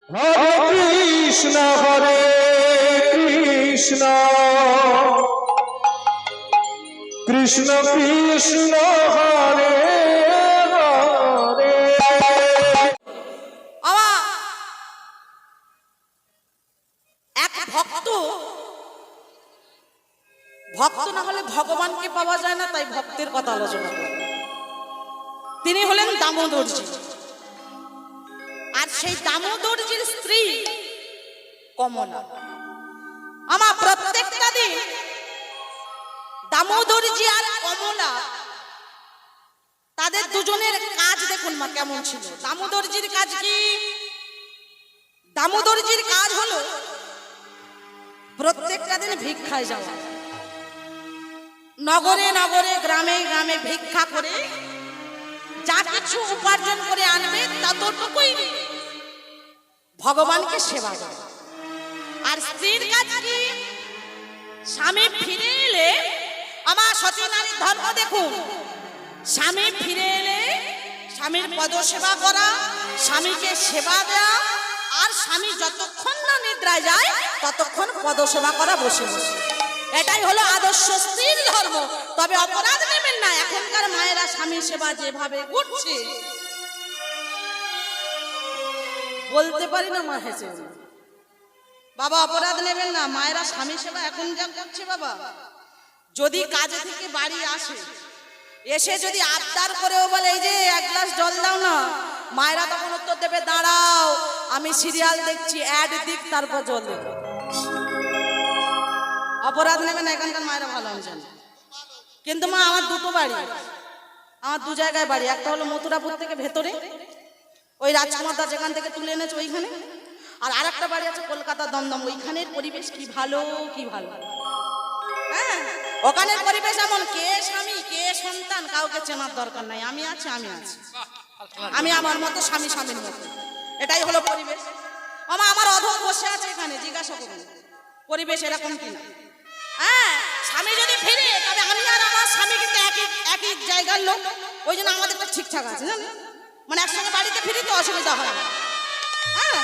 হরে কৃষ্ণ কৃষ্ণ কৃষ্ণ কৃষ্ণ হরে হরে। এক ভক্ত ভক্ত না হলে ভগবানকে পাওয়া যায় না, তাই ভক্তের কথা আলোচনা করি। তিনি হলেন দামোদরজি, আর সেই দামোদরজির স্ত্রী কমলা। আমার প্রত্যেকটা দিন দামোদরজি আর কমলা তাদের দুজনের কাজ দেখুন মা কেমন ছিল। দামোদরজির কাজ কি? দামোদরজির কাজ হলো প্রত্যেকটা দিন ভিক্ষায় যাওয়া, নগরে নগরে গ্রামে গ্রামে ভিক্ষা করে যা কিছু উপার্জন করে আনবে ততটুকুই ভগবানকে সেবা করে। আর স্ত্রীর কাজ কি? স্বামী ফিরে এলে, আমার সতী নারীর ধর্ম দেখুন, স্বামী ফিরে এলে স্বামীর পদ সেবা করা, স্বামীকে সেবা দেওয়া, আর স্বামী যতক্ষণ না নিদ্রায় যায় ততক্ষণ পদ সেবা করা বসে বসে। এটাই হলো আদর্শ স্ত্রীর ধর্ম। তবে অপরাধ নেবেন না, এখনকার মায়েরা স্বামী সেবা যেভাবে করছে, বলতে পারি না মা হেসে। বাবা অপরাধ নেবেন না, মায়েরা স্বামী সেবা এখন যা করছে বাবা, যদি কাজে থেকে বাড়ি আসে, এসে যদি আবদার করেও বলে এই যে এক গ্লাস জল দাও না, মায়েরা তখন উত্তর দেবে দাঁড়াও আমি সিরিয়াল দেখছি, অ্যাড দিক তারপর জল দেবো। অপরাধ নেবেন, এখানকার মায়েরা ভালো আমি জানি। কিন্তু মা আমার দুটো বাড়ি, আমার দু জায়গায় বাড়ি। একটা হলো মথুরাপুর থেকে ভেতরে, ওই রাজকুমারদা যেখান থেকে তুলে এনেছে ওইখানে, আর আরেকটা বাড়ি আছে কলকাতা দমদম। ওইখানের পরিবেশ কি ভালো, কি ভালো। হ্যাঁ, ওখানের পরিবেশ এমন, কে স্বামী কে সন্তান কাউকে চেনার দরকার নাই। আমি আছি, আমি আছি, আমি আমার মতো, স্বামী স্বামীর মতো। এটাই হলো পরিবেশ। আমার অধম বসে আছে এখানে, জিজ্ঞাসা করুন পরিবেশ এরকম কিনা। হ্যাঁ, স্বামী যদি ফিরে, তবে আমি আর আমার স্বামী কিন্তু একই জায়গার লোক, ওই জন্য আমাদের তো ঠিকঠাক আছে না, মানে একসঙ্গে বাড়িতে ফিরি তো অসুবিধা হয় না। হ্যাঁ,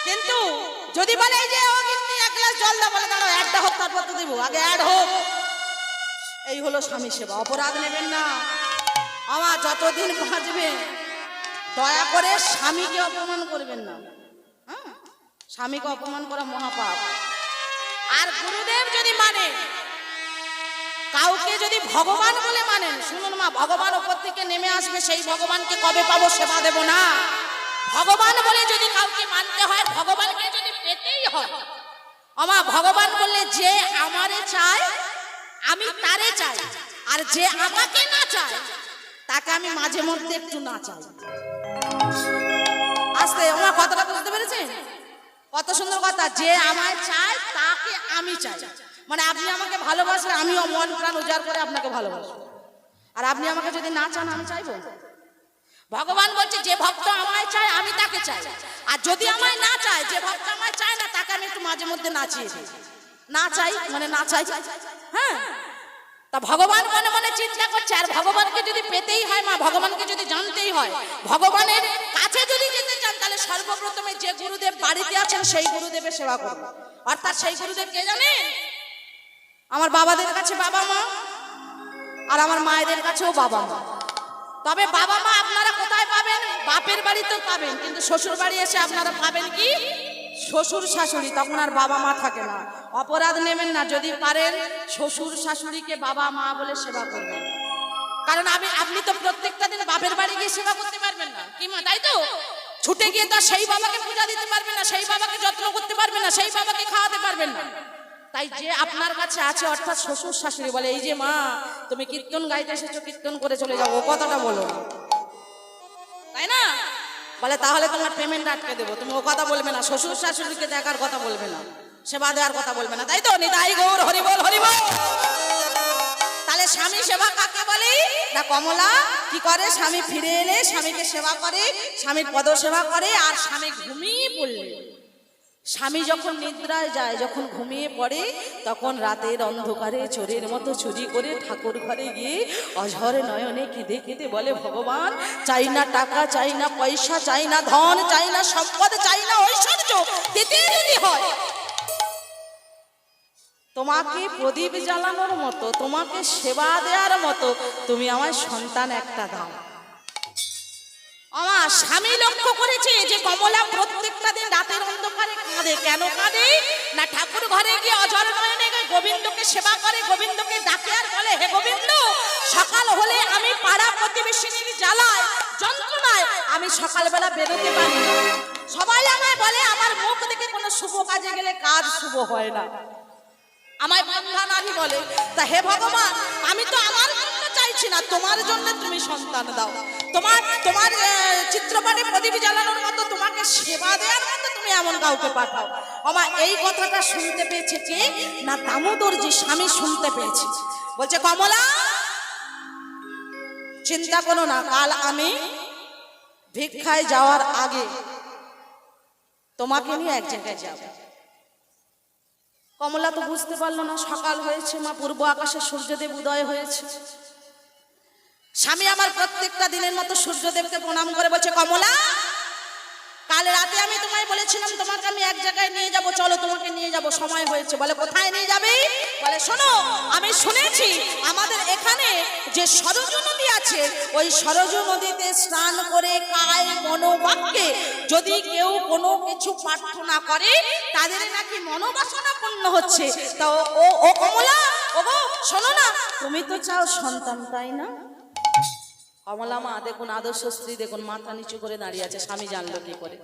কিন্তু যদি বলে এই যে ও কিন্তু এক গ্লাস জল দাও, বলে দাঁড়াও অ্যাডটা হোক তারপর তো দেবো, আগে অ্যাড হোক। এই হলো স্বামী সেবা। অপরাধ নেবেন না আমার, যতদিন বাঁচবে দয়া করে স্বামীকে অপমান করবেন না। হ্যাঁ, স্বামীকে অপমান করা মহাপাপ। আর গুরুদেব যদি মানে, কাউকে যদি ভগবান বলে মানেন, শুনুন মা, ভগবান উপর থেকে নেমে আসবে, সেই ভগবানকে কবে পাবো সেবা দেব না। ভগবান বলে যদি কাউকে মানতে হয়, ভগবানকে যদি পেতেই হয়, আমার ভগবান বললে যে আমারে চায় আমি তারে চাই, আর যে আমাকে না চায় তাকে আমি মাঝে মধ্যে একটু না চাই। আস্তে আমার কথাটা বুঝতে পেরেছেন? কত সুন্দর কথা। যে আমায় চায় তাকে আমি চাই, মানে আপনি আমাকে ভালোবাসলে আমিও মন প্রাণ উজাড় করে আপনাকে ভালোবাসবো, আর আপনি আমাকে যদি না চান আমি চাইবো। ভগবান বলছে যে ভক্ত আমায় চায় আমি তাকে চাই, আর যদি আমায় না চায়, যে ভক্ত আমায় চায় না তাকে আমি একটু মাঝে মধ্যে নাচিয়ে দিই। না চাই মানে না চাই। হ্যাঁ, তা ভগবান মনে মনে চিন্তা করছে। আর ভগবানকে যদি পেতেই হয় মা, ভগবানকে যদি জানতেই হয়, ভগবানের কাছে যদি যেতে চান, তাহলে সর্বপ্রথমে যে গুরুদেব বাড়িতে আছেন সেই গুরুদেবের সেবা করুন। অর্থাৎ সেই গুরুদেব কে জানেন? আমার বাবাদের কাছে বাবা মা, আর আমার মায়েদের কাছেও বাবা মা। তবে বাবা মা আপনারা কোথায় পাবেন? বাপের বাড়িতেও পাবেন, কিন্তু শ্বশুর বাড়ি এসে আপনারা পাবেন কি? শ্বশুর শাশুড়ি। তখন আর বাবা মা থাকে না। অপরাধ নেবেন না, যদি পারেন শ্বশুর শাশুড়িকে বাবা মা বলে সেবা করবেন। কারণ আপনি তো প্রত্যেকটা দিন বাপের বাড়ি গিয়ে সেবা করতে পারবেন না কি মা, তাই তো? ছুটে গিয়ে তো সেই বাবাকে পূজা দিতে পারবেন না, সেই বাবাকে যত্ন করতে পারবেন না, সেই বাবাকে খাওয়াতে পারবেন না। তাই যে আপনার কাছে আছে, অর্থাৎ শ্বশুর শাশুড়ি, বলে এই যে মা তুমি কীর্তন গাইতে এসেছো, কীর্তন করে চলে যাবো, ও কথাটা বলো না, তাই না? বলে তাহলে তোমার পেমেন্ট আটকে দেবো, তুমি ও কথা বলবে না, শ্বশুর শাশুড়িকে দেখার কথা বলবে না, সেবা দেওয়ার কথা বলবে না, তাই তো? নিতাই গৌর হরি বল হরি বল। তাহলে স্বামী সেবা কাকে বলে? না, কমলা কি করে? স্বামী ফিরে এলে স্বামীকে সেবা করে, স্বামীর পদ সেবা করে, আর স্বামী ঘুমিয়ে পড়লে, স্বামী যখন নিদ্রায় যায়, যখন ঘুমিয়ে পড়ে, তখন রাতের অন্ধকারে চোরের মতো চুরি করে ঠাকুর ঘরে গিয়ে অঝরে নয়নে কেঁদে কেঁদে বলে, ভগবান চাই না টাকা, চাই না পয়সা, চাই না ধন, চাই না সম্পদ, চাই না ঐশ্বর্য, তোমাকে প্রদীপ জ্বালানোর মতো, তোমাকে সেবা দেওয়ার মতো তুমি আমায় সন্তান একটা দাও। আমার স্বামী লক্ষ্য করেছে যে কমলা প্রত্যেকটা দিন রাতের অন্ধকারে কাঁদে। কেন কাঁদে? না ঠাকুর ঘরে গিয়ে অজর নয়নে গোবিন্দকে সেবা করে, গোবিন্দকে ডাকে আর বলে, হে গোবিন্দ, সকাল হলে আমি পাড়া প্রতিবেশীর জ্বালায় যন্ত্রণায় আমি সকালবেলা বেরোতে পারি না। সবাই আমায় বলে আমার মুখ দেখে কোনো শুভ কাজে গেলে কাজ শুভ হয় না, আমায় বন্ধা নারী বলে। তা হে ভগবান, আমি তো আমার জন্য চাইছি না, তোমার জন্য তুমি সন্তান দাও। তোমার তোমার চিত্রপটে প্রদীপ জ্বালানোর মতো, তোমাকে সেবা দেওয়ার মতো তুমি এমন কাউকে পাঠাও। আমার এই কথাটা শুনতে পেয়েছে কে? না দামোদর যে স্বামী শুনতে পেয়েছে। বলছে কমলা, চিন্তা করো না, কাল আমি ভিক্ষায় যাওয়ার আগে তোমাকে নিয়ে এক জায়গায় যাব। কমলা তো বুঝতে পারলো না, সকাল হয়েছে, মা পূর্ব আকাশে সূর্যদেব উদয় হয়েছে। স্বামী আমার প্রত্যেকটা দিনের মতো সূর্যদেবকে প্রণাম করে বলছে, কমলা, কাল রাতে আমি তোমায় বলেছিলাম তোমাকে আমি এক জায়গায় নিয়ে যাব, চলো তোমাকে নিয়ে যাব, সময় হয়েছে। বলে কোথায় নিয়ে যাবে? বলে শোনো, আমি শুনেছি আমাদের এখানে যে সরজু নদী আছে, ওই সরজু নদীতে স্নান করে কায় মনোবাক্যে যদি কেউ কোনো কিছু প্রার্থনা করে তাদের নাকি মনোবাসনা পূর্ণ হচ্ছে। তা ও কমলা, ও গো শোনো না, তুমি তো চাও সন্তান, তাই না? কমলা মা দেখুন, আদর্শ স্ত্রী দেখুন, মাথা নিচু করে দাঁড়িয়ে আছে। স্বামী জানলো কি করে?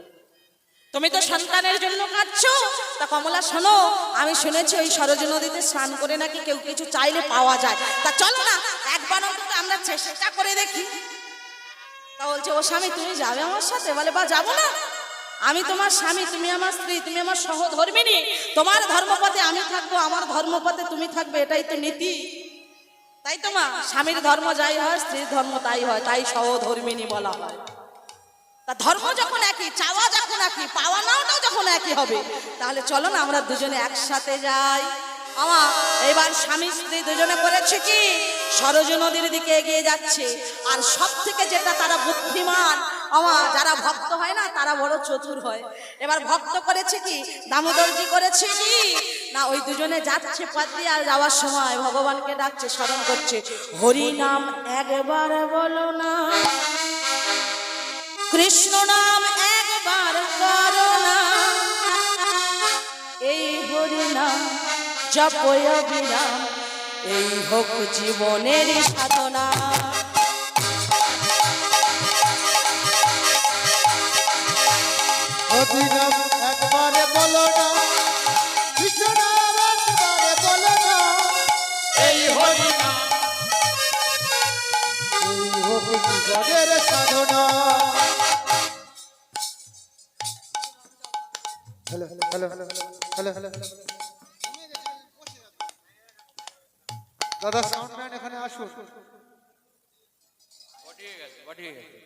তুমি তো সন্তানের জন্য কাঁদছো। তা কমলা শোনো, আমি শুনেছি ওই সরজ নদীতে স্নান করে নাকি কেউ কিছু চাইলে পাওয়া যায়। তা চলো না একবার অন্তত আমরা চেষ্টা করে দেখি। তা বলছে, ও স্বামী তুমি যাবে আমার সাথে? বলে বা যাবো না, আমি তোমার স্বামী, তুমি আমার স্ত্রী, তুমি আমার সহধর্মিণী, তোমার ধর্মপথে আমি থাকবো, আমার ধর্মপথে তুমি থাকবে, এটাই তো নীতি, তাই তো মা? স্বামীর ধর্ম যাই হয়, স্ত্রীর ধর্ম তাই হয়, তাই সহধর্মিণী বলা হয়। তা ধর্ম যখন একই, চাওয়া যখন একই, পাওয়া নাওটাও যখন একই হবে, তাহলে চলো না আমরা দুজনে একসাথে যাই। আমার এবার স্বামী স্ত্রী দুজনে করেছে কি, সরজ নদীর দিকে এগিয়ে যাচ্ছে। আর সব থেকে যেটা তারা বুদ্ধিমান, আমার যারা ভক্ত হয় না তারা বড় চতুর হয়। এবার ভক্ত করেছে কি, দামোদরজি করেছে কি, না ওই দুজনে যাচ্ছে পথ দিয়ে, আর যাওয়ার সময় ভগবানকে ডাকছে, স্মরণ করছে, হরি নাম একবার বলো না, কৃষ্ণ নাম একবার করো না, এই হরি নাম জপয় বিরাম, এই হোক জীবনের সাধনা। হরি নাম একবারে বলো না, কৃষ্ণ নাম একবারে বলো না, এই হরি নাম, এই হোক জীবনের সাধনা। Hello hello hello hello hello hello, দাদা সাউন্ডম্যান এখানে আসুন। ঠিক আছে, ঠিক আছে।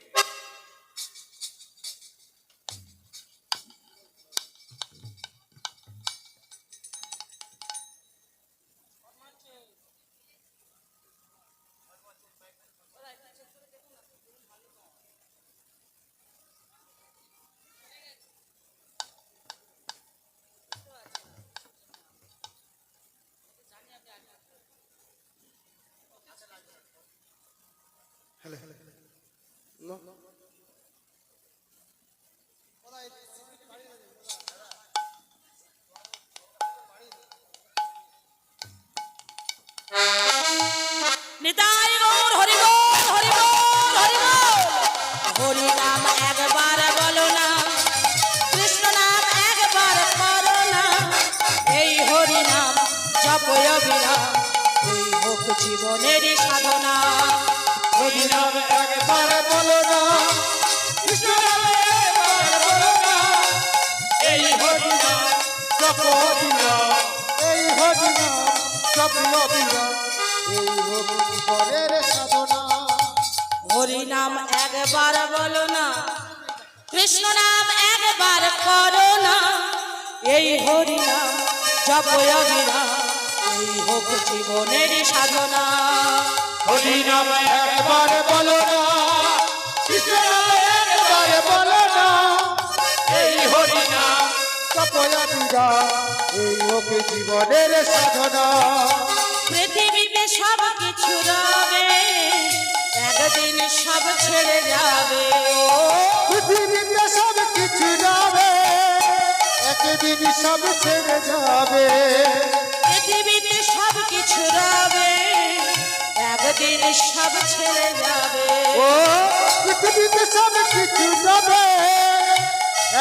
Hello hello hello, Nitai Gour Hari বল, হরি বল, হরি বল। হরি নাম একবার বলো না, কৃষ্ণ নাম একবার করো না, এই হরি নাম জপয় বিরাম, এই হোক জীবনের সাধনা। হরি নাম একবারে বলো না, কৃষ্ণ নাম একবারে বলো না, এই হরি নাম জপয় বিরাম, এই হরি নাম জপয় বিরাম, এই হোক জীবনের সাধনা। হরি নাম একবার বলো না, কৃষ্ণ নাম একবার করো না, এই হরি নাম জপয় বিরাম, এই হোক জীবনের সাধনা। হরি নাম একবার বলো না, কৃষ্ণ নাম একবারে বলো না, এই হরি নাম জপয় বিরাম, অবিরা এই হোক জীবনের সাধনা পৃথিবীতে সব কিছু রবে, একদিন সব ছেড়ে যাবে। পৃথিবীতে সব কিছু যাবে একদিন সব ছেড়ে যাবে পৃথিবীতে সব কিছু রবে, একদিন সব ছেড়ে যাবে। ও পৃথিবীতে সব কিছু যাবে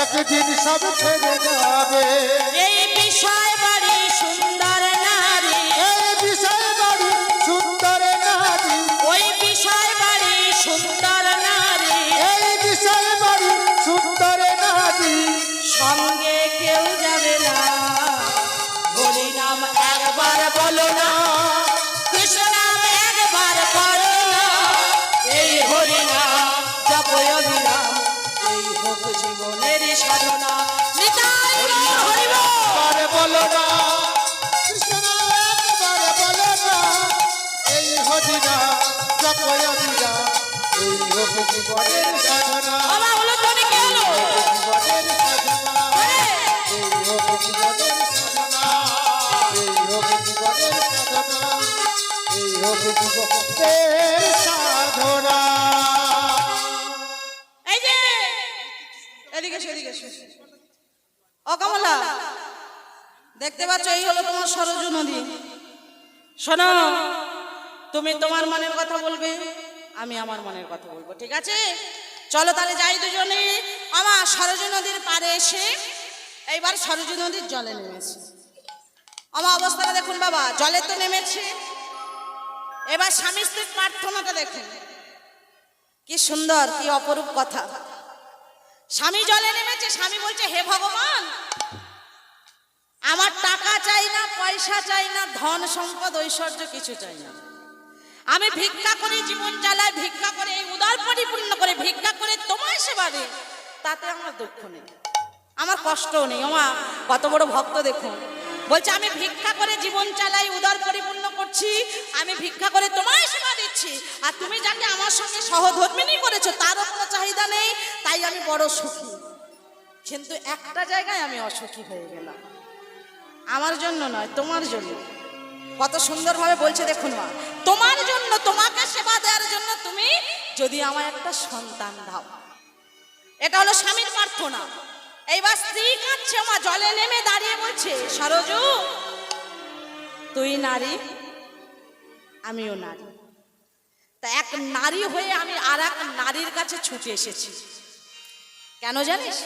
একদিন সব ছেড়ে যাবে এই বিষয় বাড়ি সুন্দর নারী, এই বিষয় বাড়ি সুন্দর নারী ওই বিষয় বাড়ি সুন্দর নারী, এই বিষয় বাড়ি সুন্দর নারী সঙ্গে কেউ যাবে না। হরি নাম একবার বলো না, কৃষ্ণ নাম একবার করো না, এই হরি নাম জপো অবিরাম, এই হোক জীবনের সাধনা। নিতাই গৌর হরি বল। একবার বলো না কৃষ্ণ নাম একবার বলো না এই হরিনা জপয় বিরা এই হোক জীবনের সাধনা বাবা হলো তুমি কে হলো? জীবনের সাধনা আরে, এই হোক জীবনের সাধনা এই হোক জীবনের সাধনা এই হোক জীবনের সাধনা এই যে এদিকে এসো, এদিকে এসো। ও কমলা, দেখতে পাচ্ছ এই হলো তোমার সরজু নদী। শোনো, তুমি তোমার মনের কথা বলবে, আমি আমার মনের কথা বলবো, ঠিক আছে? চলো তাহলে যাই দুজনে আমার সরজু নদীর পাড়ে এসে এইবার সরজু নদীর জলে নেমেছে। আমার অবস্থাটা দেখুন বাবা, জলে তো নেমেছে, এবার স্বামী স্ত্রীর প্রার্থনাটা দেখুন, কি সুন্দর, কি অপরূপ কথা। স্বামী জলে নেমেছে, স্বামী বলছে হে ভগবান, আমার টাকা চাই না, পয়সা চাই না, ধন সম্পদ ঐশ্বর্য কিছু চাই না, আমি ভিক্ষা করে জীবন চালাই, ভিক্ষা করে এই উদার পরিপূর্ণ করে ভিক্ষা করে তোমার সেবা দিই, তাতে আমার দুঃখ নেই, আমার কষ্টও নেই। ওমা কত বড় ভক্ত দেখুন, বলছে আমি ভিক্ষা করে জীবন চালাই, উদার পরিপূর্ণ করছি, আমি ভিক্ষা করে তোমায় সেবা দিচ্ছি, আর তুমি যাকে আমার সঙ্গে সহধর্মিনী করেছো তারও কোনো চাহিদা নেই, তাই আমি বড় সুখী। কিন্তু একটা জায়গায় আমি অসুখী হয়ে গেলাম, আমার জন্য নয়, তোমার জন্য। কত সুন্দরভাবে বলছে দেখুন মা, তোমার জন্য, তোমাকে সেবা দেওয়ার জন্য তুমি যদি আমায় একটা সন্তান দাও। এটা হলো স্বামীর প্রার্থনা। এইবার স্ত্রী কাঁদছে, মা জলে নেমে দাঁড়িয়ে বলছে সরজু, তুই নারী, আমিও নারী, তা এক নারী হয়ে আমি আর এক নারীর কাছে ছুটে এসেছি। কেন জানিস?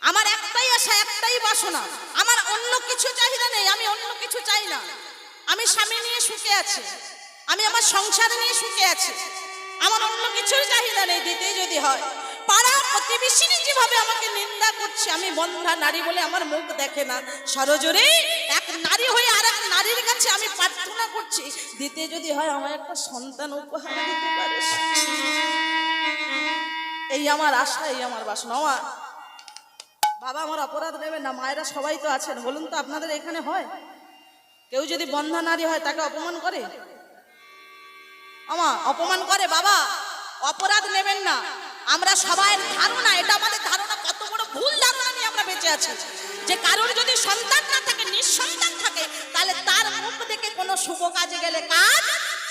আমার একটাই আশা, একটাই বাসনা, আমার অন্য কিছু চাহিদা নেই, আমি অন্য কিছু চাই না। আমি স্বামী নিয়ে সুখে আছি, আমি আমার সংসার নিয়ে সুখে আছি, আমার অন্য কিছুর চাহিদা নেই। দিতে যদি হয়, পাড়া প্রতিবেশী যেভাবে আমাকে নিন্দা করছে, আমি বন্ধা নারী বলে আমার মুখ দেখে না, সরজরে এক নারী হয়ে আর এক নারীর কাছে আমি প্রার্থনা করছি, দিতে যদি হয় আমার একটা সন্তান উপহার দিতে পারিস। এই আমার আশা, এই আমার বাসনা। বাবা আমার অপরাধ নেবেন না, মায়েরা সবাই তো আছেন, বলুন তো আপনাদের এখানে হয় কেউ যদি বন্ধা নারী হয় তাকে অপমান করে? আমা অপমান করে? বাবা অপরাধ নেবেন না, আমরা সবাই ধারণা, এটা আমাদের ধারণা, কত বড় ভুল ধারণা নিয়ে আমরা বেঁচে আছি, যে কারোর যদি সন্তান না থাকে, নিঃসন্তান থাকে, তাহলে তার মুখ দেখে কোনো শুভ কাজে গেলে কাজ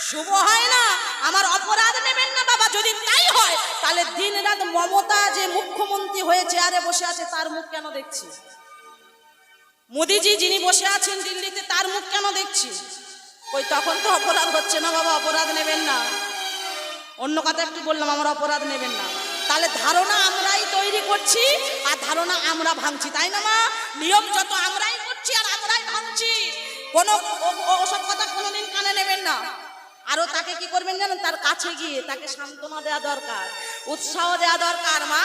শুভ হয় না। আমার অপরাধ নেবেন না বাবা, যদি তাই হয় তাহলে দিন রাত মমতা যে মুখ্যমন্ত্রী হয়ে চেয়ারে বসে আছে তার মুখ কেন দেখছি? মোদিজি যিনি বসে আছেন দিল্লিতে তার মুখ কেন দেখছি? ওই তখন তো অপরাধ হচ্ছে না বাবা, অপরাধ নেবেন না। অন্য কথা একটু বললাম, আমার অপরাধ নেবেন না। তাহলে ধারণা আমরাই তৈরি করছি আর ধারণা আমরা ভাঙছি, তাই না মা? নিয়ম যত আমরাই করছি আর আমরাই ভাঙছি, কোনো ওসব কথা কোনোদিন কানে নেবেন না। আরো তাকে কি করবেন জানেন? তার কাছে গিয়ে তাকে সান্ত্বনা দেওয়া দরকার, উৎসাহ দেওয়া দরকার। মা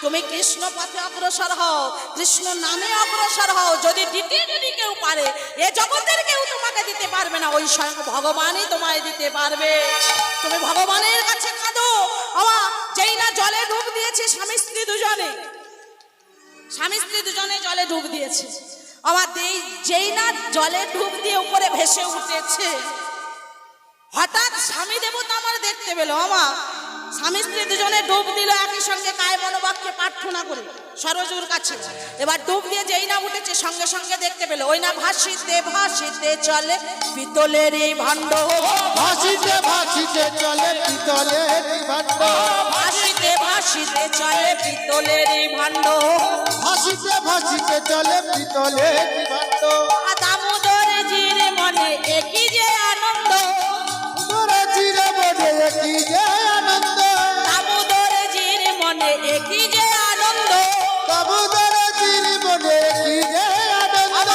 তুমি কৃষ্ণ পথে অগ্রসর হও, কৃষ্ণ নামে অগ্রসর হও, যদি দিতে যদি কেউ পারে, এ জগতের কেউ তোমাকে দিতে পারবে না, ওই স্বয়ং ভগবানই তোমায় দিতে পারবে। তুমি ভগবানের কাছে কাঁদো। আমা যেই না জলে ডুব দিয়েছে স্বামী স্ত্রী দুজনে, স্বামী স্ত্রী দুজনে জলে ডুব দিয়েছে, আমার যেই না জলে ডুব দিয়ে উপরে ভেসে উঠেছে, হঠাৎ স্বামী দেবতা আমার দেখতে পেল। আমা স্বামী স্ত্রী দুজনে ডুব দিল একই সঙ্গে কায় মনোবাক্যে প্রার্থনা করে সরজুর কাছে। এবার ডুব দিয়ে যেই না উঠেছে সঙ্গে সঙ্গে দেখতে পেল ওই না ভাসিতে ভাসিতে চলে পিতলের এই ভাণ্ড, ভাসিতে ভাসিতে চলে পিতলের ভাণ্ড, ভাসিতে ভাসিতে চলে পিতলের এই ভাণ্ড, ভাসিতে ভাসিতে চলে পিতলের ভাণ্ড। দামোদর জির মনে একই যে আনন্দ, তোরা চিরে বনে কি যে আনন্দ, দামোদর জির মনে একই যে আনন্দ। দামোদর চিরে বনে কি যে আনন্দ।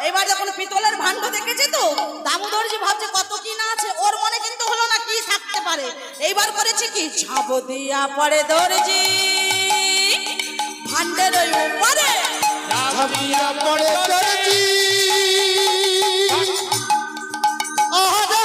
এবার যখন পিতলের ভাণ্ড দেখেছে তো দামোদরজি ভাবছে কত কি না আছে, ওর মনে কিন্তু হলো না কি থাকতে পারে। এইবার করেছে কি ঝাঁপ দিয়া পড়ে দর্জি ভাণ্ডের ওই উপরে, ঝাঁপিয়া পড়ে দর্জি আহারে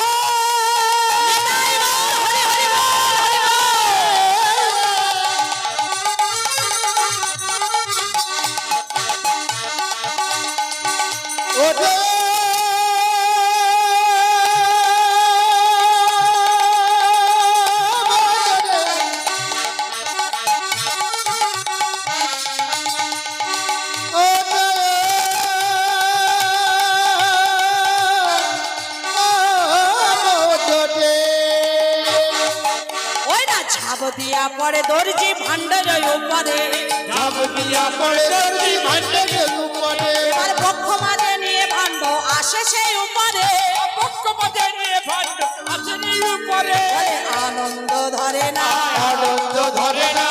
ওরে ওই না ঝাঁপ দিয়া পড়ে দর্জি ভাণ্ডের ওই উপরে, ঝাঁপিয়া পড়ে দর্জি ভাণ্ডের উপরে। এবার বক্ষ মাঝে নিয়ে ভাণ্ড আসে সেই উপরে, পক্ষ পথে নিয়ে ভাণ্ড আসে এই উপরে। বলে আনন্দ ধরে না, আনন্দ ধরে না,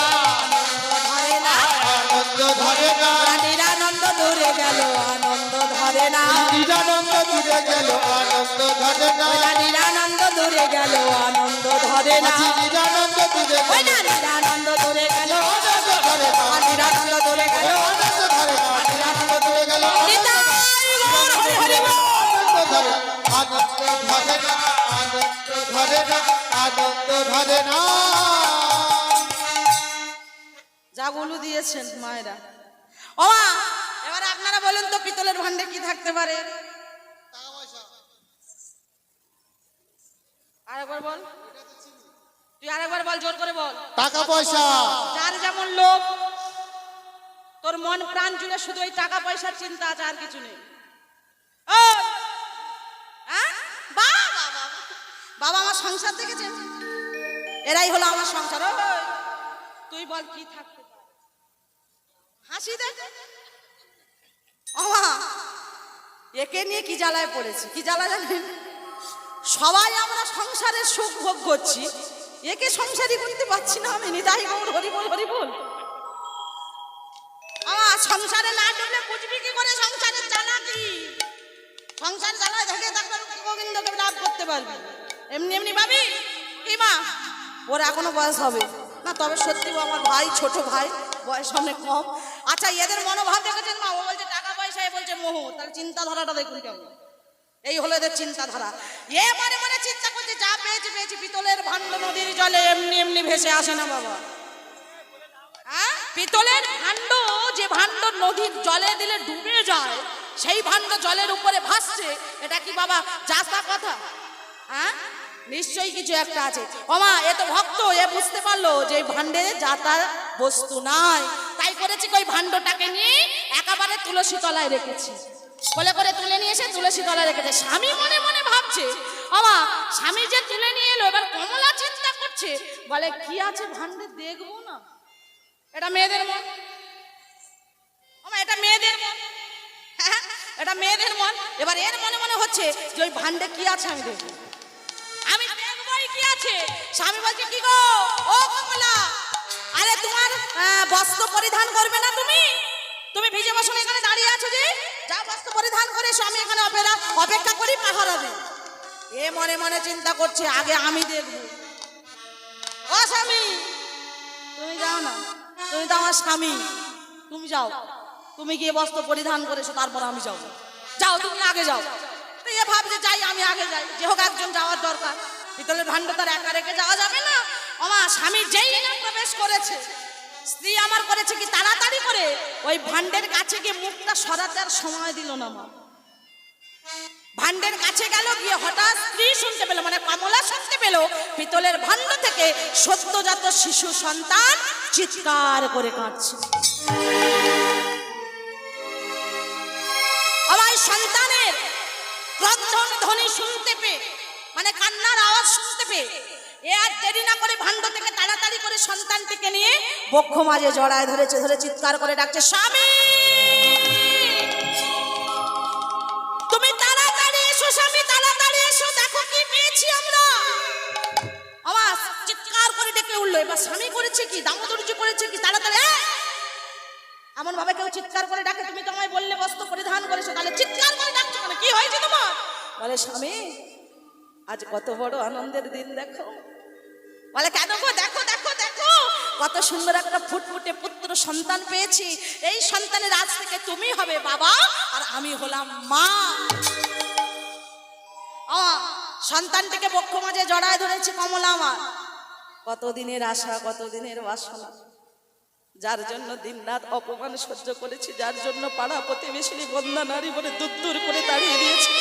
ধরে না, আনন্দ ধরে না, নিরানন্দ দূরে গেল আনন্দ ধরে না, নিরানন্দ দূরে গেল আনন্দ ধরে না, নিরানন্দ দূরে গেল আনন্দ ধরে না, নিরানন্দ দূরে ওই গেল না নিরানন্দ দূরে গেল আনন্দ ধরে না, নিরানন্দ দূরে গেল আনন্দ ধরে না, নিরানন্দ দূরে গেল নিতাই গৌর হরি হরি বল। আনন্দ ধরে, আনন্দ ধরে না, আনন্দ ধরে না, আনন্দ ধরে না। যা গুলো দিয়েছেন মায়েরা। ও মা এবার আপনারা বলেন তো পিতলের ভাণ্ডে কি থাকতে পারে? আরেকবার বল, তুই আরেকবার বল, জোর করে বল। টাকা পয়সা, যার যেমন লোভ, তোর মন প্রাণ জুড়ে শুধু ওই টাকা পয়সার চিন্তা আছে, আর কিছু নেই। ওই, হ্যাঁ? বাবা আমার সংসার দেখেছেন, এরাই হলো আমার সংসার। ওই, তুই বল কি থাকতে পারে? হাসি দেখ আমা, একে নিয়ে কি জ্বালায় পড়েছি, কি জ্বালা জানেন? সবাই আমরা সংসারের সুখ ভোগ করছি, একে সংসারই করতে পারছি না আমি। নিতাই গৌর হরি বল হরি বল। আমার সংসারে না ডুবলে বুঝবি কি করে সংসারের জ্বালা কি? সংসার জ্বালায় থেকে তারপর গোবিন্দকে লাভ করতে পারবি। এমনি এমনি ভাবি কি মা ওর এখনো বয়স হবে না, তবে সত্যি ও আমার ভাই, ছোট ভাই, বয়স অনেক কম। আচ্ছা এদের মনোভাব দেখেছেন মা? ও বলছে টাকা পয়সা, এ বলছে মোহ। তাহলে চিন্তাধারাটা দেখুন কেমন। এই হলো এদের চিন্তাধারা। এ মনে মনে চিন্তা করছে যা পেয়েছি পেয়েছি, পিতলের ভাণ্ড নদীর জলে এমনি এমনি ভেসে আসে না বাবা। হ্যাঁ, পিতলের ভাণ্ড, যে ভাণ্ড নদীর জলে দিলে ডুবে যায়, সেই ভাণ্ড জলের উপরে ভাসছে, এটা কি বাবা যাতা কথা? হ্যাঁ, নিশ্চয়ই কিছু একটা আছে। ওমা এ তো ভক্ত, এ বুঝতে পারলো যে এই ভাণ্ডে যাতার বস্তু নাই, তাই করেছি ওই ভাণ্ডটাকে নিয়ে একেবারে তুলসী তলায় রেখেছি। বলে করে তুলে নিয়ে এসে তুলসী তলায় রেখেছে। স্বামী মনে মনে ভাবছে, ওমা স্বামী যে তুলে নিয়ে এলো, এবার কমলা চিন্তা করছে, বলে কি আছে ভাণ্ডে দেখবো না। এটা মেয়েদের মন, ওমা এটা মেয়েদের মন, হ্যাঁ এটা মেয়েদের মন। এবার এর মনে মনে হচ্ছে যে ওই ভাণ্ডে কি আছে আমি দেখবো, আমি দেখবই কি আছে। স্বামী বলছে কি গো ও কমলা, আরে তোমার বস্ত্র পরিধান করবে না তুমি? তুমি ভিজে বসনে এখানে দাঁড়িয়ে আছো যে, যা বস্ত্র পরিধান করে স্বামী এখানে অপেক্ষা করি পাহারা দে। এ মনে মনে চিন্তা করছে আগে আমি দেখবো। ও স্বামী তুমি যাও না, তুমি তো আমার স্বামী, তুমি যাও, তুমি গিয়ে বস্ত্র পরিধান করেছো, তারপর আমি যাও। যাও তুমি আগে যাও। তো এ ভাবছে যাই আমি আগে যাই, যে হোক একজন যাওয়ার দরকার। পিতলের ভাণ্ড তার একা রেখে যাওয়া যাবে না। আমার স্বামী যেই না প্রবেশ করেছে, স্ত্রী আমার করেছে কি তাড়াতাড়ি করে ওই ভাণ্ডের কাছে গিয়ে মুখটা সরাতে আর সময় দিল না। মা ভান্ডের কাছে গেল, গিয়ে হঠাৎ স্ত্রী শুনতে পেল, মানে কমলা শুনতে পেল পিতলের ভাণ্ড থেকে সদ্যজাত শিশু সন্তান চিৎকার করে কাঁদছে। আমার সন্তানের ক্রন্দন ধ্বনি শুনতে পেয়ে, মানে কান্নার আওয়াজ শুনতে পেয়ে এ আর দেরি না করে ভাণ্ড থেকে তাড়াতাড়ি করে সন্তানটিকে নিয়ে বক্ষ মাঝে জড়ায় ধরেছে, ধরে চিৎকার করে ডাকছে, স্বামী তুমি তাড়াতাড়ি এসো, স্বামী তাড়াতাড়ি এসো, দেখো কি পেয়েছি আমরা। আমার চিৎকার করে ডেকে উঠলো। এবার স্বামী করেছে কি, দামোদরজি করেছে কি, তাড়াতাড়ি এমন ভাবে কেউ চিৎকার করে ডাকে, তুমি তো আমায় বললে বস্ত্র পরিধান করেছো, তাহলে চিৎকার করে ডাকছো কেন, কি হয়েছে তোমার? বলে স্বামী আজ কত বড় আনন্দের দিন, দেখো। বলে কেন গো? দেখো দেখো দেখো কত সুন্দর একটা ফুটফুটে পুত্র সন্তান পেয়েছি। এই সন্তানের আজ থেকে তুমি হবে বাবা আর আমি হলাম মা। সন্তানটিকে বক্ষ মাঝে জড়ায় ধরেছে কমলা। আমার কতদিনের আশা, কতদিনের বাসনা, যার জন্য দিনরাত অপমান সহ্য করেছি, যার জন্য পাড়া প্রতিবেশী বন্ধা নারী বলে দূর দূর করে তাড়িয়ে দিয়েছি,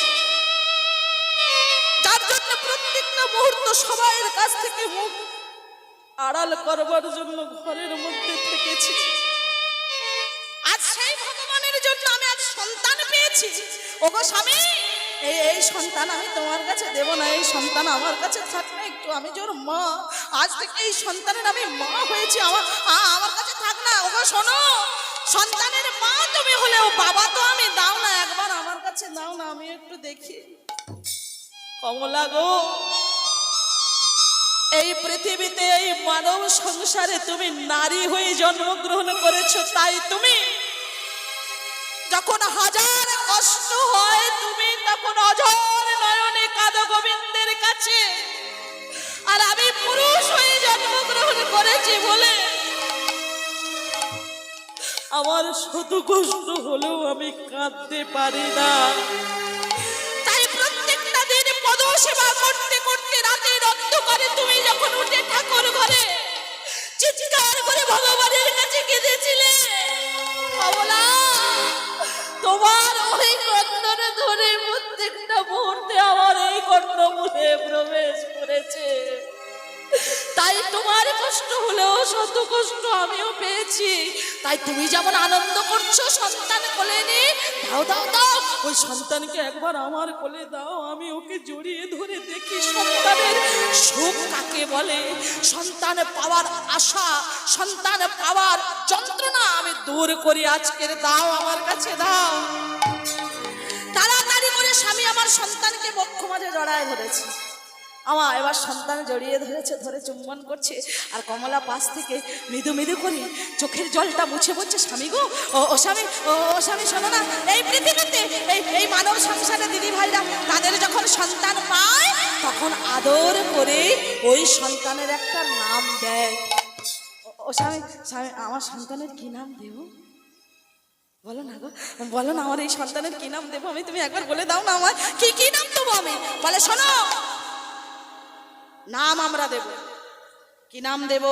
যার জন্য প্রত্যেকটা মুহূর্ত সবাইয়ের কাছ থেকে মুখ আড়াল করবার জন্য ঘরের মধ্যে থেকেছি, আজ সেই ভগবানের জন্য আমি আজ সন্তান পেয়েছি। ওগো স্বামী, এই সন্তান আমি তোমার কাছে দেব না, এই সন্তান আমার কাছে থাকবে একটু, আমি তোর মা, আজ থেকে এই সন্তানের আমি মা হয়েছি, আমার কাছে থাক না। ওগো শোনো, সন্তানের মা তুমি হলেও বাবা তো আমি, দাও না একবার আমার কাছে দাও না, আমি একটু দেখি। কমলা গো, এই পৃথিবীতে এই মানব সংসারে তুমি নারী হয়ে জন্মগ্রহণ করেছো, তাই তুমি যখন হাজার কষ্ট হয় তুমি তখন অঝর নয়নে কাঁদো গোবিন্দের কাছে, আর আমি পুরুষ হয়ে জন্মগ্রহণ করেছি বলে আমার শত কষ্ট হলেও আমি কাঁদতে পারি না। তাই প্রত্যেকটা দিন পদ সেবা করতে করতে রাতের অন্ধকারে তুমি যখন উঠে ঠাকুর ঘরে চিৎকার করে ভগবানের কাছে কেঁদেছিলে, কমলা তোমার ওই কন্দনে ধরে প্রত্যেকটা মুহূর্তে আমার এই কর্ণমূলে প্রবেশ করেছে। তাই তোমার কষ্ট হলেও শত কষ্ট আমিও পেয়েছি। তাই তুমি যেমন আনন্দ করছো সন্তান কোলে নিয়ে, দাও দাও দাও ওই সন্তানকে একবার আমার কোলে দাও, আমি ওকে জড়িয়ে ধরে দেখি সন্তানের সুখ কাকে বলে, সন্তান পাওয়ার আশা, সন্তান পাওয়ার যন্ত্রণা আমি দূর করি আজকের, দাও আমার কাছে দাও। তাড়াতাড়ি করে স্বামী আমার সন্তানকে বক্ষ মাঝে জড়ায় ধরেছে। আমার এবার সন্তান জড়িয়ে ধরেছে, ধরে চুম্বন করছে, আর কমলা পাশ থেকে মৃদু মৃদু করে চোখের জলটা মুছে বলছে, স্বামী গো, ও স্বামী, ও স্বামী শোনো না, এই পৃথিবীতে এই মানব সংসারে দিদি ভাইরা তাদের যখন সন্তান পায় তখন আদর করে ওই সন্তানের একটা নাম দেয়। ও স্বামী, স্বামী আমার সন্তানের কি নাম দেব? বলো না গো, বলো না আমার এই সন্তানের কি নাম দেবো আমি, তুমি একবার বলে দাও না আমার কি নাম দেবো আমি। বলে শোনো, নাম আমরা দেব। কি নাম দেব?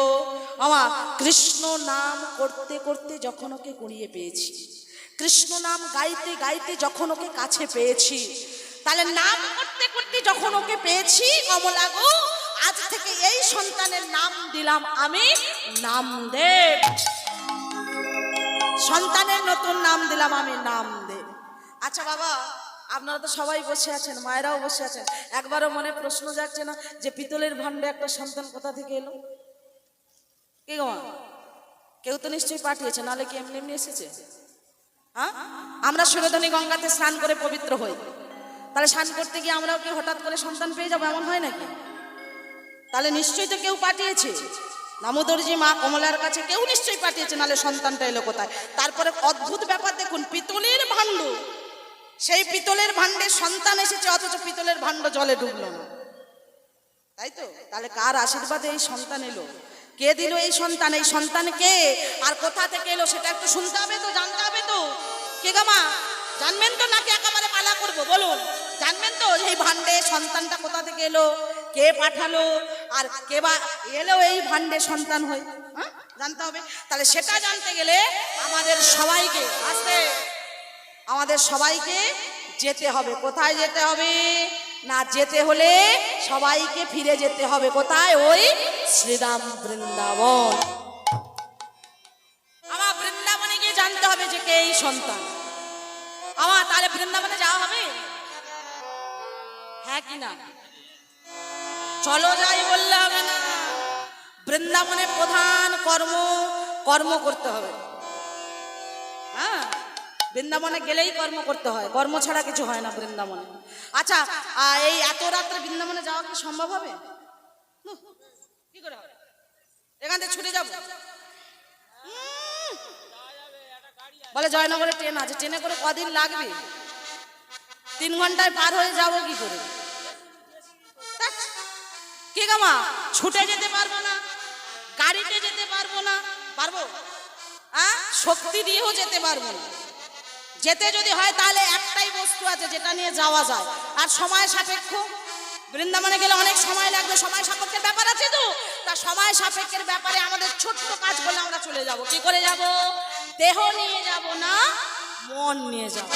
আমার কৃষ্ণ নাম করতে করতে যখন ওকে কুড়িয়ে পেয়েছি, কৃষ্ণ নাম গাইতে গাইতে যখন ওকে কাছে পেয়েছি, তাহলে নাম করতে করতে যখন ওকে পেয়েছি, কমলা গো আজ থেকে এই সন্তানের নাম দিলাম আমি নামদেব। সন্তানের নতুন নাম দিলাম আমি নামদেব। আচ্ছা বাবা, আপনারা তো সবাই বসে আছেন, মায়েরাও বসে আছেন, একবারও মনে প্রশ্ন যাচ্ছে না যে পিতলের ভাণ্ডে একটা সন্তান কোথা থেকে এলো? কে গো? কেউ তো নিশ্চয়ই পাঠিয়েছে, নাহলে কি এমনি এমনি এসেছে? হ্যাঁ, আমরা সুরধনী গঙ্গাতে স্নান করে পবিত্র হই, তাহলে স্নান করতে গিয়ে আমরাও কি হঠাৎ করে সন্তান পেয়ে যাবো? এমন হয় নাকি? তাহলে নিশ্চয়ই তো কেউ পাঠিয়েছে, দামোদরজি মা কমলার কাছে কেউ নিশ্চয়ই পাঠিয়েছে, নাহলে সন্তানটা এলো কোথায়? তারপরে অদ্ভুত ব্যাপার দেখুন, পিতলের ভাণ্ড, সেই পিতলের ভাণ্ডে সন্তান এসেছে, অথচ পিতলের ভাণ্ড জলে ডুবলো না, তাই তো? তাহলে কার আশীর্বাদে এই সন্তান এলো? কে দিল এই সন্তান? এই সন্তান কে আর কোথা থেকে এলো সেটা একটু শুনতে হবে তো, জানতে হবে তো। কে গো মা, জানবেন তো নাকি একেবারে পালা করবো? বলুন, জানবেন তো এই ভাণ্ডে সন্তানটা কোথা থেকে এলো, কে পাঠালো, আর কে বা এলো এই ভাণ্ডে সন্তান হয়ে? হ্যাঁ, জানতে হবে। তাহলে সেটা জানতে গেলে আমাদের সবাইকে যেতে হবে। কোথায় যেতে হবে? না, যেতে হলে সবাইকে ফিরে যেতে হবে কোথায়? ওই শ্রীরাম বৃন্দাবন। আমার বৃন্দাবনে গিয়ে জানতে হবে যে কে এই সন্তান আমার। তাহলে বৃন্দাবনে যাওয়া হবে, হ্যাঁ কি না? চলো যাই বললে হবে না। বৃন্দাবনে প্রধান কর্ম করতে হবে। হ্যাঁ, বৃন্দাবনে গেলেই কর্ম করতে হয়, কর্ম ছাড়া কিছু হয় না বৃন্দাবনে। আচ্ছা, এই এত রাত্রে বৃন্দাবনে যাওয়া কি সম্ভব হবে? কি করে হবে? এখান থেকে ছুটে যাবো? বলে জয়নগরে ট্রেন আছে, ট্রেনে করে কদিন লাগবে? 3 ঘন্টায় পার হয়ে যাবো কি করে? কি গামা, ছুটে যেতে পারবো না, গাড়িতে যেতে পারবো না। পারবো? হ্যাঁ, শক্তি দিয়েও যেতে পারবো না। যেতে যদি হয় তাহলে একটাই বস্তু আছে যেটা নিয়ে যাওয়া যায়, আর সময় সাপেক্ষ। বৃন্দাবনে গেলে অনেক সময় লাগবে, সময় সাপেক্ষের ব্যাপার আছে তো। তা সময় সাপেক্ষের ব্যাপারে আমাদের ছোট্ট কাজ করলে আমরা চলে যাব। কি করে যাব? দেহ নিয়ে যাব না, মন নিয়ে যাব,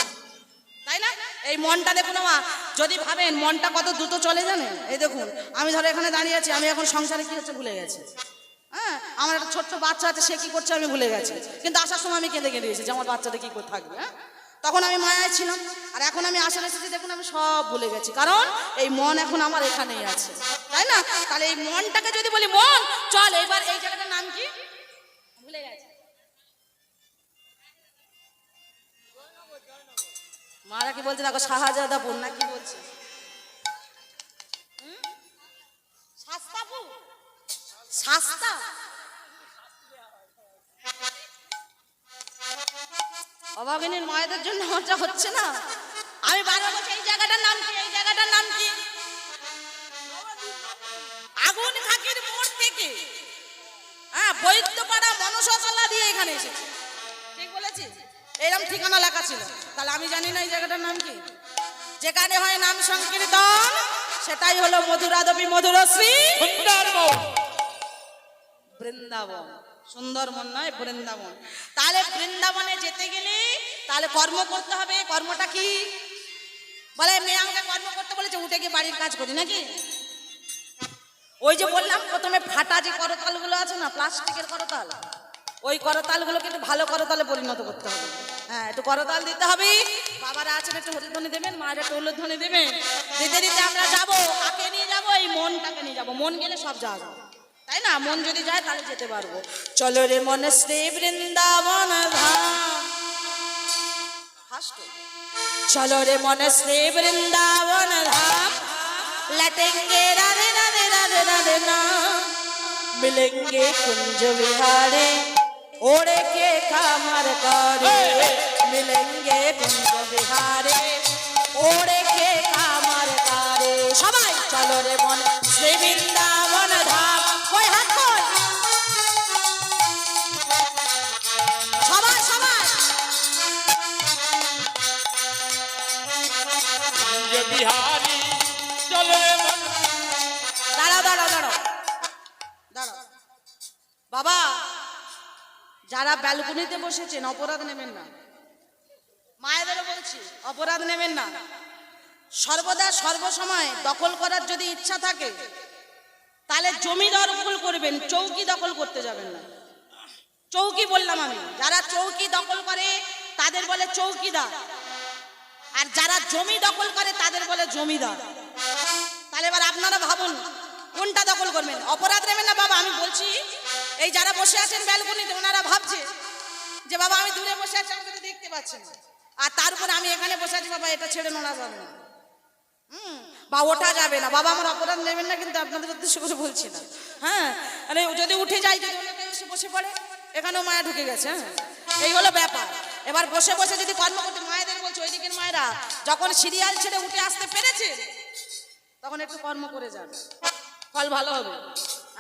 তাই না? এই মনটা দেখুন আমার, যদি ভাবেন মনটা কত দ্রুত চলে জানেন? এই দেখুন, আমি ধরো এখানে দাঁড়িয়ে আছি, আমি এখন সংসারে কি হচ্ছে ভুলে গেছি। হ্যাঁ, আমার একটা ছোট্ট বাচ্চা আছে, সে কি করছে আমি ভুলে গেছি, কিন্তু আসার সময় আমি কেঁদে কেঁদে এসেছি আমার বাচ্চাটা কি করে থাকবে। হ্যাঁ, তখন আমি মায়ায় ছিলাম, আর এখন আমি আসার এসেছি, দেখুন আমি সব ভুলে গেছি, কারণ এই মন এখন আমার এখানেই আছে, তাই না? তাহলে এই মনটাকে যদি বলি মন চল এবার এই জায়গাটার নাম কি ভুলে গেছি। মারা কি বলছে দেখো, শাহজাদাপুর না কি বলছে? শাস্তাপুর, শাস্তা। অভাগিনীর মায়েদের জন্য মজা হচ্ছে না। আমি বারবার বলছি এই জায়গাটার নাম কি, এই জায়গাটার নাম কি? আগুন খাকির মোড় থেকে হ্যাঁ বৈদ্যপাড়া মনসাতলা দিয়ে এখানে এসেছি, ঠিক বলেছি? এরকম ঠিকানা লেখা ছিল। তাহলে আমি জানি না এই জায়গাটার নাম কি। যেখানে হয় নাম সংকীর্তন সেটাই হলো মধুরাদপি মধুরশ্রী বৃন্দাবন। সুন্দরবন নয়, বৃন্দাবন। তাহলে বৃন্দাবনে যেতে গেলে তাহলে কর্ম করতে হবে। কর্মটা কি? বলে মেয়ে আমাকে কর্ম করতে বলেছে, উঠে গিয়ে বাড়ির কাজ করি নাকি? ওই যে বললাম প্রথমে ফাটা যে করতালগুলো আছে না, প্লাস্টিকের করতাল, ওই করতালগুলোকে একটু ভালো করতালে পরিণত করতে হবে। হ্যাঁ, একটু করতাল দিতে হবে। বাবারা আছেন একটু হরিধ্বনি দেবেন, মায়ের একটু হলুধ্বনি দেবেন। দিতে দিতে আমরা যাবো। কাকে নিয়ে যাবো? এই মনটাকে নিয়ে যাবো। মন গেলে সব যাওয়া যাবে, তাই না? মন যদি যায় তাহলে যেতে পারবো। চলো রে মনে শ্রী বৃন্দাবন ধাম, চলো রে মনে শ্রী বৃন্দাবন ধাম, लटेंगे राधे राधे राधे राधे नाम, मिलेंगे कुंज विहारे ओढ़े के कामर करे, मिलेंगे कुंज विहारे ओढ़े के कामर करे। सबाई चलो रे मन श्री बृंदावन धाम। कोई हाथ खोल, सबाई सबाई कुंज बिहारी चलो रे मन। দাঁড়াও দাঁড়াও দাঁড়াও দাঁড়াও বাবা, যারা ব্যালকনিতে বসেছেন অপরাধ নেবেন না। মায়েদেরও বলছি অপরাধ নেবেন না। সর্বদা সর্বসময় দখল করার যদি ইচ্ছা থাকে তাহলে জমি দখল করবেন, চৌকি দখল করতে যাবেন না। চৌকি বললাম আমি, যারা চৌকি দখল করে তাদের বলে চৌকিদার, আর যারা জমি দখল করে তাদের বলে জমিদার। তাহলে এবার আপনারা ভাবুন কোনটা দখল করবেন। অপরাধ নেবেন না বাবা, আমি বলছি এই যারা বসে আছেন ব্যালকনিতে ওনারা ভাবছে যে বাবা আমি দূরে বসে আছি আমাকে দেখতে পাচ্ছেন, আর তার উপরে আমি এখানে বসে আছি, বাবা এটা ছেড়ে নোনা যাবে না, বা ওঠা যাবে না। বাবা আমার অপরাধ নেবেন না, কিন্তু আপনাদের উদ্দেশ্য করে বলছি না। হ্যাঁ, মানে যদি উঠে যাই, যদি অন্য কেউ এসে বসে পড়ে, এখানেও মায়া ঢুকে গেছে। হ্যাঁ, এই হলো ব্যাপার। এবার বসে বসে যদি কর্ম করতে, মায়েদের বলছে ওই দিকের মায়েরা যখন সিরিয়াল ছেড়ে উঠে আসতে পেরেছে তখন একটু কর্ম করে যাবে, ফল ভালো হবে।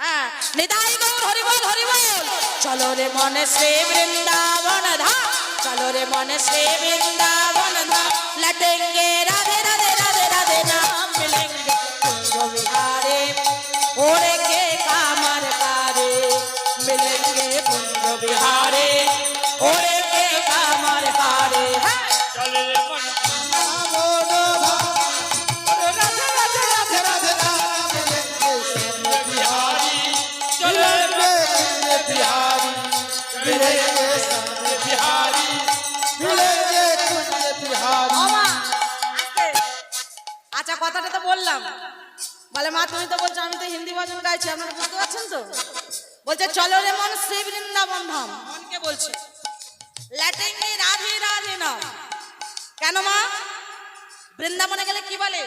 হ্যাঁ, নিতাই গৌর হরি বল হরি বল। চলো রে মনে শ্রী বৃন্দাবন ধাম, চলো রে মনে শ্রী বৃন্দাবন ধাম, लटेंगे राधे राधे राधे राधे नाम, मिलेंगे कुंज विहारे ओढ़े के कामर करे, मिलेंगे कुंज विहारे ओढ़े के कामर करे। चलो रे मन। বললাম? বলে মা তুমি তো বলছো, আমি তো হিন্দি ভজন গাইছি, আপনারা বুঝতে পারছেন তো? বলছে চলো রে মন শ্রী বৃন্দাবন ধাম। মনকে বলছে ল্যাটিঙ্গে রাধে রাধে নাম। কেন মা? বৃন্দাবনে গেলে কি বলে?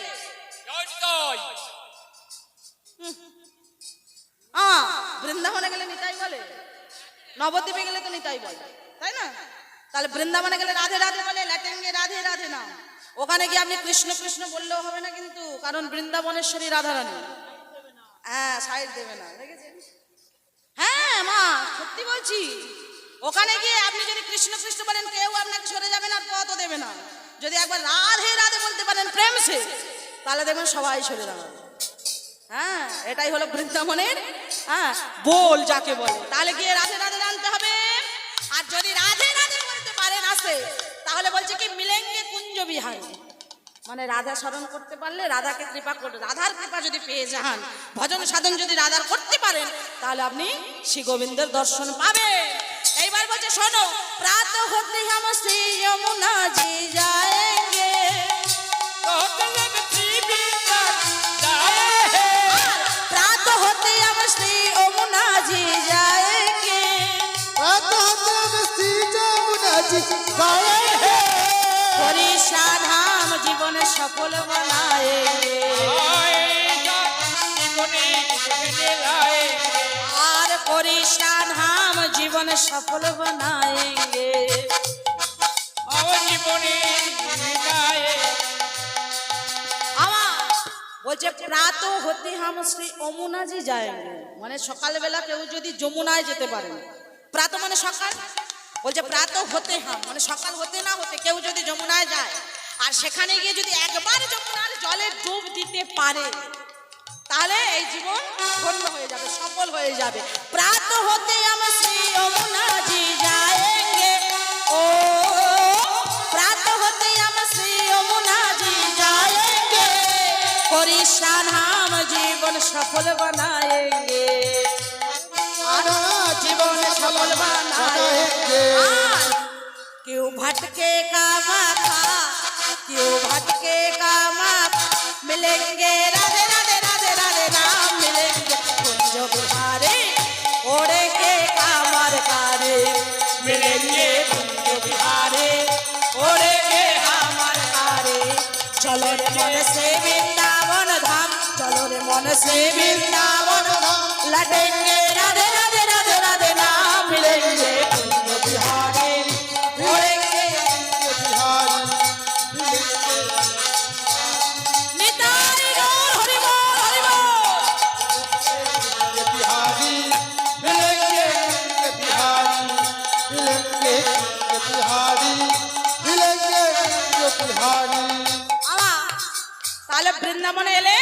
বৃন্দাবনে গেলে নিতাই বলে, নবদ্বীপে গেলে তো নিতাই বলে, তাই না? তাহলে বৃন্দাবনে গেলে রাধে রাধে বলে, ল্যাটিঙ্গে রাধে রাধে নাম। ওখানে গিয়ে আপনি কৃষ্ণ কৃষ্ণ বললেও হবে না কিন্তু, কারণ বৃন্দাবনেশ্বরী রাধারানী। হ্যাঁ, সাইড দেবে না, দেখেছেন? হ্যাঁ মা, সত্যি বলছি। ওখানে গিয়ে আপনি যদি কৃষ্ণ কৃষ্ণ বলেন, কেউ আপনাকে সরে যাবে না, আর পথও দেবে না। যদি একবার রাধে রাধে বলতে পারেন প্রেম সে, তাহলে দেখবেন সবাই সরে যাবে। হ্যাঁ, এটাই হলো বৃন্দাবনের বল যাকে বলে। তাহলে গিয়ে রাধে রাধে জানতে হবে। আর যদি রাধে রাধে বলতে পারেন আসে, তাহলে বলছে কি মিলেঙ্গে কুঞ্জ বিহার, মানে রাধা স্মরণ করতে পারলে, রাধাকে কৃপা করতে, রাধার কৃপা যদি পেয়ে যান, ভজন সাধন যদি রাধার করতে পারেন, তাহলে আপনি শ্রী গোবিন্দের দর্শন পাবেন। এইবার বলছে শোনো, প্রাত হতে হাম শ্রী যমুনা জি যায়েঙ্গে, প্রাত হতে হাম শ্রী যমুনা জি যায়েঙ্গে, হরিষা ধাম জীবনে সফল বানায়েঙ্গে, আর হরিষা ধাম জীবনে সফল বানায়েঙ্গে। বলছে প্রাত হতে হাম শ্রী যমুনা জি যায়েঙ্গে, মানে সকালবেলা কেউ যদি যমুনায় যেতে পারে, প্রাত মানে সকাল, বলছে প্রাত হতে হাম মানে সকাল হতে না হতে কেউ যদি যমুনায় যায়, আর সেখানে গিয়ে যদি একবার যমুনার জলে ডুব দিতে পারে, তাহলে এই জীবন ধন্য হয়ে যাবে, সফল হয়ে যাবে। প্রাত হতে হাম শ্রী যমুনা জি যায়েঙ্গে, ও প্রাত হতে হাম শ্রী যমুনা জি যায়েঙ্গে, হরিষা ধাম জীবন সফল বানায়েঙ্গে, আর জীবন সফল বানায়েঙ্গে। क्यों भटके का माथा, क्यों भटके का माथा, मिलेंगे राधे राधे राधे राधे राम, मिलेंगे कुंज बिहारी, ओढ़ेंगे कामर कारी, मिलेंगे कुंज बिहारी, ओढ़ेंगे कामर कारी। चलो रे मन से वृंदावन धाम, चलो रे मन से वृंदावन धाम, लटेंगे राधे राधे राधे राधे नाम, मिलेंगे कुंज बिहारी, তাহলে বৃন্দাবনে এলে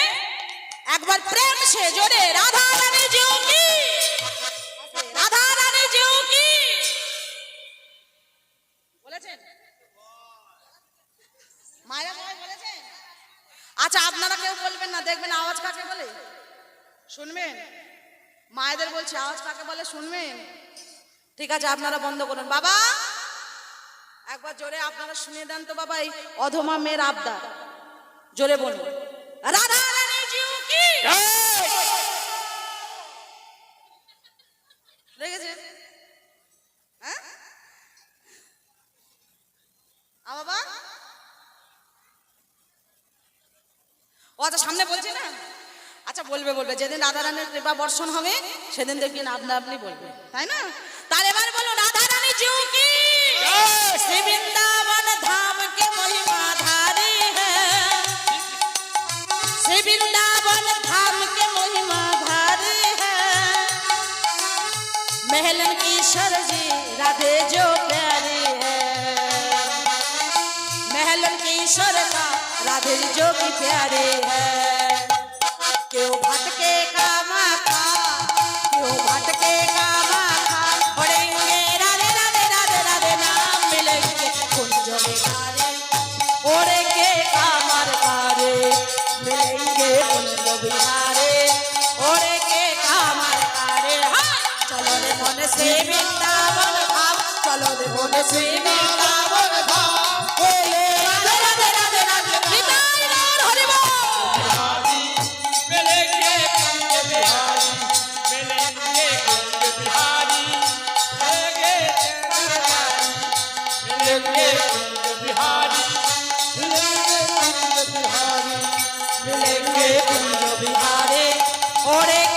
একবার প্রেম সে জোরে রাধা রানী জিও কি, রাধা রানী জিও কি বলেছেন, মায়েরা সবাই বলেছেন। আচ্ছা আপনারা কেউ বলবেন না, দেখবেন আওয়াজ কাকে বলে শুনবেন, মায়েদের বলছে আওয়াজ কাকে বলে শুনবেন। ঠিক আছে, আপনারা বন্ধ করুন। বাবা একবার জোরে আপনারা শুনিয়ে দেন তো বাবা, এই অধমা মেয়ের আবদার জোরে বলুন, রাধা রানী জিও কি। দেখেছে হ্যাঁ বাবা, ও আচ্ছা সামনে বলছে না, আচ্ছা বলবে বলবে, যেদিন রাধা রানীর কৃপা বর্ষণ হবে সেদিন দেখবেন আপনা আপনি বলবে, তাই না? তার এবার বলো রাধা রানী জিও কি, শ্রী বৃন্দাবন ধাম के महिमा धारी है, श्री वृंदावन धाम के महिमा धारी है, महलन की सरजी राधे जो प्यारी है, महलन की सरका राधे जो की प्यारी है। क्यों भटके का माथा, क्यों भटके का माथा, पढ़ेंगे राधे राधे राधे राधे नाम, मिलेंगे कुंज बिहारी, ओढ़ेंगे कामर कारी, मिलेंगे कुंज बिहारी, ओढ़ेंगे कामर कारी। चलो रे मन से वृंदावन धाम, चलो रे मन से वृंदावन धाम, बोले राधे राधे राधे राधे, निताई गौर हरि बोल। ওরে